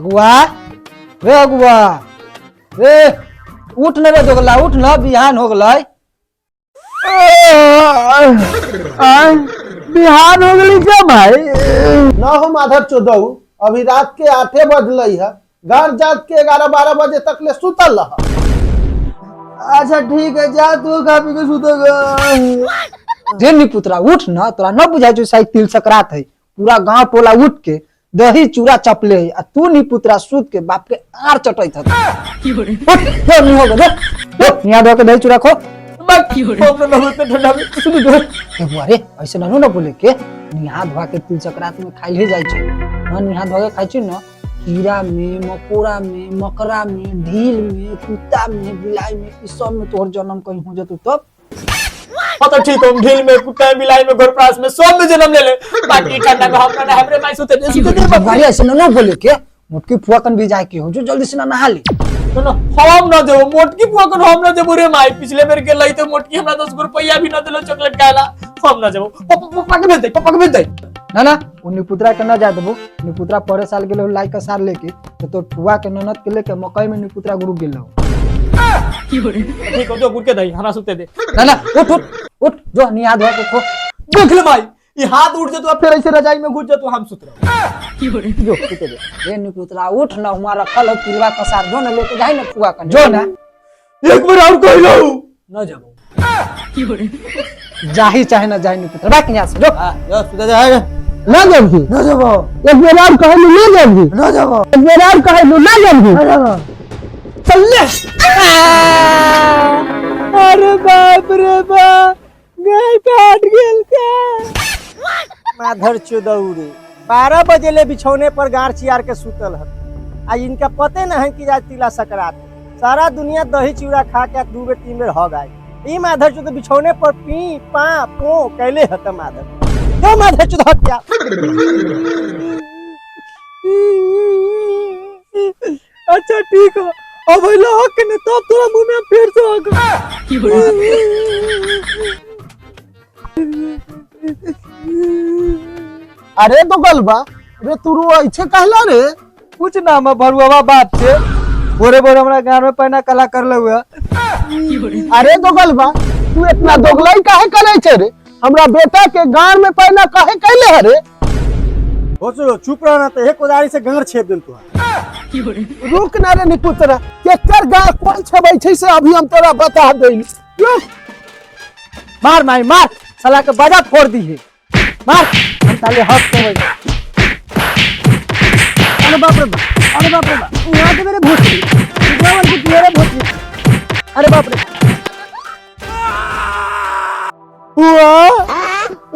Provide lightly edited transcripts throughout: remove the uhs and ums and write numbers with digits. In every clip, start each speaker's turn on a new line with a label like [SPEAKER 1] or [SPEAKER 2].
[SPEAKER 1] अगुआ रे अगुआ रे उठ न रे दोगला उठ न बिहान हो गलै
[SPEAKER 2] बिहान हो गई क्या भाई?
[SPEAKER 3] न हो माधव चौदह अभी रात के 8 बजल है घर जात के 11-12 बजे तक ले सुतल रहा।
[SPEAKER 2] अच्छा ठीक है जा तू खा पी के सुतेगा।
[SPEAKER 1] जे नी पुत्रा उठ न तोरा न बुझाई जो शायद तिल सकरात है पूरा गांव टोला उठ के दही चूड़ा चपले है आ तू नी पुत्रा सूत के बाप के आर चटैत है नहीं हो गए यहां दो के दही चूड़ा खो अरे ऐसे ननु न बोले के निहा धोआ के तिल सकरात में खाइल ही जाय छै न निहा धोआ के खाइ छै न कीड़ा में मकोड़ा में मकरा में ढील में कुत्ता में बिलाई में इस सब में तोहर जन्म कहीं हो जतु तब
[SPEAKER 2] पता ठीक हम ढील में कुत्ता में बिलाई में घोरप्रास में सब में जन्म ले ले बाकी ठंडा का हम ना हमरे माई सुते
[SPEAKER 1] बारी ऐसे न बोले के मोटकी फुआ कन भी जाए के हो जो जल्दी से ना नहा ले
[SPEAKER 2] न हम ना देबो मोटकी फुआ को हम ना देबो रे माई पिछले बेर के लई तो मोटकी हमरा 10 रुपया भी ना देलो चॉकलेट खाला हम ना देबो पापा के भेज दे
[SPEAKER 1] ना उन्नी पुत्रा के न जा देबो निपुत्रा परे साल गेलो लाई का सार लेके तो फुआ के ननद के लेके मकई में निपुत्रा गुरु गेलो
[SPEAKER 2] ठीक हो जो गुड़ के दही हमरा सुते दे
[SPEAKER 1] ना उठ जो निहा धोआ के खो
[SPEAKER 2] देख ले माई ये हाथ उठ जातो फिर ऐसे रजाई में घुस जातो हम सुत रहे
[SPEAKER 1] जो सुते दे रे निपुत्रा उठ ना हमारा कल पिलवा का सार जो न लेके जाई ना फुआ का जो ना
[SPEAKER 2] एक बार और कह लो
[SPEAKER 1] न जाबो जाही चाहे ना जाई निपुत्रा बाक यहां से जो
[SPEAKER 2] सुते जा
[SPEAKER 3] न जब
[SPEAKER 2] न जाबो
[SPEAKER 3] एक बेर और कहलू न जब
[SPEAKER 2] न जाबो
[SPEAKER 3] एक बेर और कहलू न जब चल ले।
[SPEAKER 2] अरे बाप रे बाप गाय काट गेल का
[SPEAKER 4] माधर चौदौरी 12 बजे ले बिछौने पर गार चियार के सुतल है आज इनका पते न है कि आज तिला सकरात सारा दुनिया दही चिड़ा खा के 2 बेर 3 बेर हो गए ई माधर चौदह बिछौने पर पी पा पो कैले हत माधर क्यों माधर चौदह क्या
[SPEAKER 2] अच्छा ठीक है अब हक ने तब तोरा मुंह में फिर से आ
[SPEAKER 3] अरे तो गलबा अरे तू ऐसे कहला रे
[SPEAKER 2] कुछ ना मैं भरुआ बात से बोरे हमरा गांव में पहना कला कर ले हुआ
[SPEAKER 3] अरे तो गलबा तू इतना दोगलाई काहे करे छे रे हमरा बेटा के गांव में पहना काहे कहले रे
[SPEAKER 4] हो चलो चुप रहना तो एक कोदारी से गांर छेद देल तू
[SPEAKER 3] रुक ना रे निपुत्रा केकर गांव कोन छबे छै से अभी हम तोरा बता देली
[SPEAKER 4] मार माई मार साला के बाजा फोड़ दी है मार हम ताले हक के अरे बाप रे वहां के मेरे भूत ड्राइवर की तेरे भूत अरे बाप रे
[SPEAKER 2] बुआ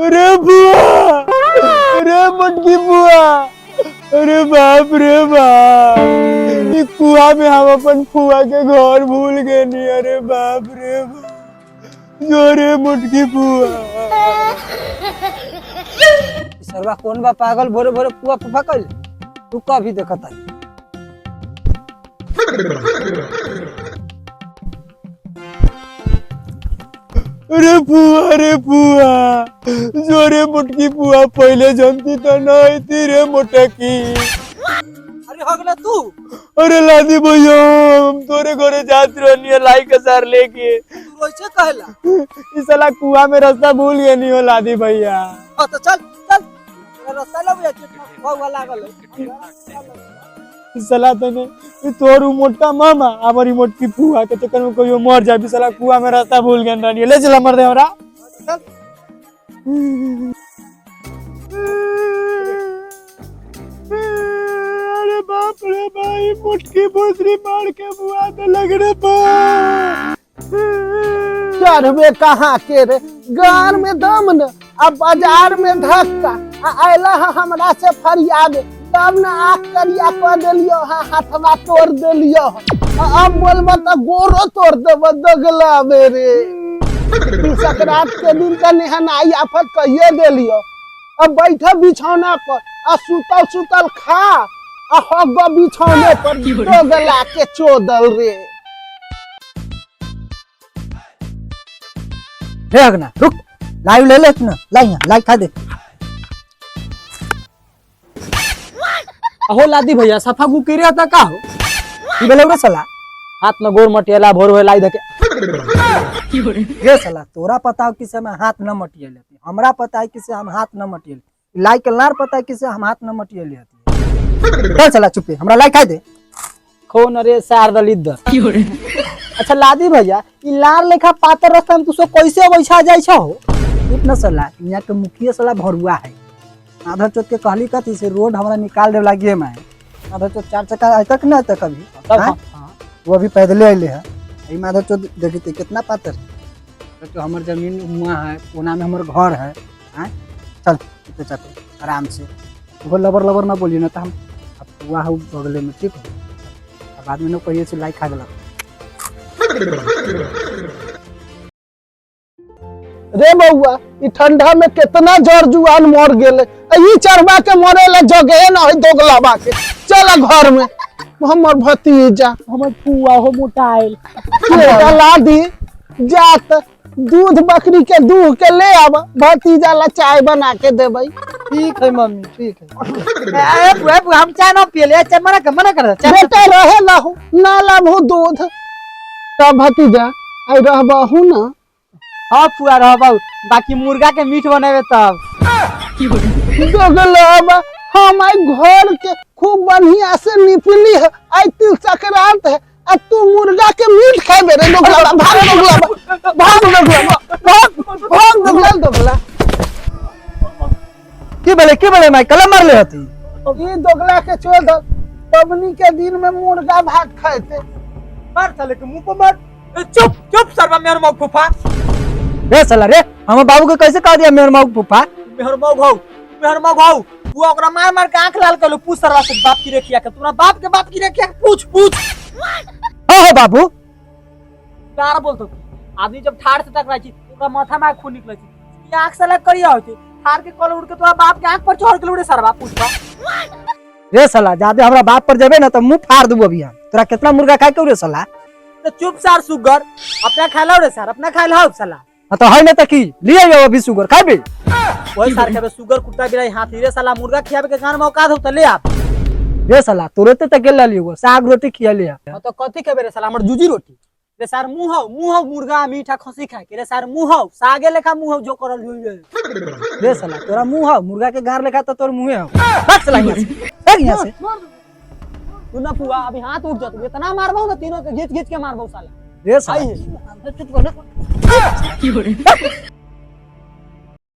[SPEAKER 2] अरे बुआ अरे मटकी बुआ अरे बाप रे बाप ये कुआ में हम अपन फुआ के घर भूल गए नहीं अरे बाप रे बाप जो रे मुटकी बुआ
[SPEAKER 1] सरवा कौन बा पागल भोरे भोरे पुआ फुफा कइल तू कभी देखता है
[SPEAKER 2] अरे बुआ जो रे मुटकी बुआ पहले जानती तो नहीं थी रे मोटकी
[SPEAKER 4] अरे हगला तू
[SPEAKER 2] अरे लादी भैया हम तोरे घरे जात रहनी है लाई का सार लेके
[SPEAKER 4] तू ऐसे कहला
[SPEAKER 2] इस साला कुआं में रास्ता भूल गए नहीं हो लादी भैया
[SPEAKER 4] हां तो चल चल रास्ता लब या हुआ लागल
[SPEAKER 2] इस साला तो ने तोरू मोटा मामा हमारी मोटकी फुआ के चक्कर में कोई मर जाए भी साला कुआं में रास्ता भूल गए रहनी है ले चला मर दे हमरा अरे बाप रे भाई मुटकी भोसरी मार के बुआ दे लग रे बा
[SPEAKER 3] चढ़बे कहाँ के रे गार में दम न अब बाजार में धक्का आयला हमरा से फरियाद तब न आँख करिया कर देलियो हाथवा तोड़ देलियो अब बोलबा त गोरो तोड़ देब दगला मेरे सकरात के दिन का नेहनाई आफत कहिए देलियो अब बैठा बिछौना पर आ सुतल खा आ हग बिछौने पर दगला के चोदल रे
[SPEAKER 1] हे अगना रुक लाइव ले ना लाई खा दे
[SPEAKER 2] अहो लादी भैया सफा गुकेरे आता का हो
[SPEAKER 1] की बोले रे साला
[SPEAKER 2] हाथ में गोर मटियाला भोर होए लाई धके
[SPEAKER 1] रे साला तोरा पता हो किसे हम हाथ न मटियले हमरा पता है किसे हम हाथ न मटियले लाई के लार पता है किसे हम हाथ न मटियले चल साला चुप हमरा लाई खाए दे
[SPEAKER 2] कौन रे सार दलिद अच्छा लादी भैया ई लार लेखा पातर रास्ता में तू सो कैसे बैठा जाय छ हो
[SPEAKER 1] इतना साला यहाँ के मुखिया साला भरुआ है आधा चोट के कहली कथी से रोड हमरा निकाल दे लागिए मैं आधा चोट 4 चक्का आज तक नहीं तक कभी
[SPEAKER 2] तब
[SPEAKER 1] हाँ? वो अभी पैदले अले है ई में आधा चोट देखी थे कितना पातर है तो हमर जमीन हुआ है कोना में हमर घर है हाँ चल तो चल आराम से वो लबर लबर ना बोलिए ना तो हम अब हुआ है बगले में ठीक है अब आदमी ने कहिए से लाइक खा गला
[SPEAKER 3] रे बउआ ई ठंडा में कितना जर जुआन मर गेले ई चरवा के मरे ला जगह ना होई दोगलाबा के चल घर में हमर भतीजा
[SPEAKER 2] हमर फुआ हो मोटाइल
[SPEAKER 3] के ला दी जात दूध बकरी के दूह के ले आब भतीजा ला चाय बना के देबै
[SPEAKER 1] ठीक है मम्मी ठीक है
[SPEAKER 2] ए पुआ हम चाय ना पियले चाय मना कर
[SPEAKER 3] बेटा रहे लहू ना लाभू दूध तब भतीजा आई रहबहू ना
[SPEAKER 2] हां पुआ रह बाबू बाकी मुर्गा के मीट बनावे तब
[SPEAKER 3] दोगलाबा हम आई घर के खूब बढ़िया से निपली है आई तिल संक्रांत है आ तू मुर्गा के मीट खाबे रे दोगलाबा भाग दोगला
[SPEAKER 1] की बोले मैं कलम मार ले हती
[SPEAKER 3] ई दोगला के छोड़ दो पबनी के दिन में मुर्गा भात खाते
[SPEAKER 2] मार साले के मुंह पर मार चुप सरवा मेहर मौ फूफा
[SPEAKER 1] रे साला रे हम बाबू के कैसे कह दिया मेरे माऊ फूफा
[SPEAKER 2] मेहर मौ भाऊ तू ओकरा मार के आंख लाल कर पूछ सरवा से बाप की रेखिया के तोरा बाप की रेखिया के पूछ
[SPEAKER 1] हो बाबू
[SPEAKER 2] कार बोलतो आदमी जब ठाड़ से टकराई छी ओकरा माथा में खून निकलै छी ई आंख से लग करिया होती ठाड़ के कल उड़ के तोरा बाप के आंख पर चढ़ के उड़े सरवा पूछबा
[SPEAKER 1] रे साला ज्यादा हमरा बाप पर जेबे ना तो मुंह फाड़ दूं अभी हम तोरा कितना मुर्गा खाए के रे साला
[SPEAKER 2] तो चुप सार सुगर अपना खा लो रे सर अपना खा लो साला
[SPEAKER 1] तो है ना तो की लिए जाओ अभी सुगर खाबे
[SPEAKER 2] ओए सार के सुगर कुत्ता बिराई हाथी रे साला मुर्गा खियाबे के गान में औकात हो त ले आप
[SPEAKER 1] रे साला तुरंत तक गेल लियो साग रोटी खिया ले
[SPEAKER 2] तो कथि खेबे रे साला हमर जूजी रोटी रे सार मुंह हो मुर्गा मीठा खसी खाए के रे सार मुंह हो सागे लेखा मुंह हो जो करल हुई
[SPEAKER 1] रे साला तोरा मुंह हो मुर्गा के गार लेखा तो तोर मुंह हो भाग साला यहां से
[SPEAKER 2] तू ना पुआ अभी हाथ उठ जा तू इतना मारबो ना तीनों के घींच के मारबो साला
[SPEAKER 1] रे साला चुप कर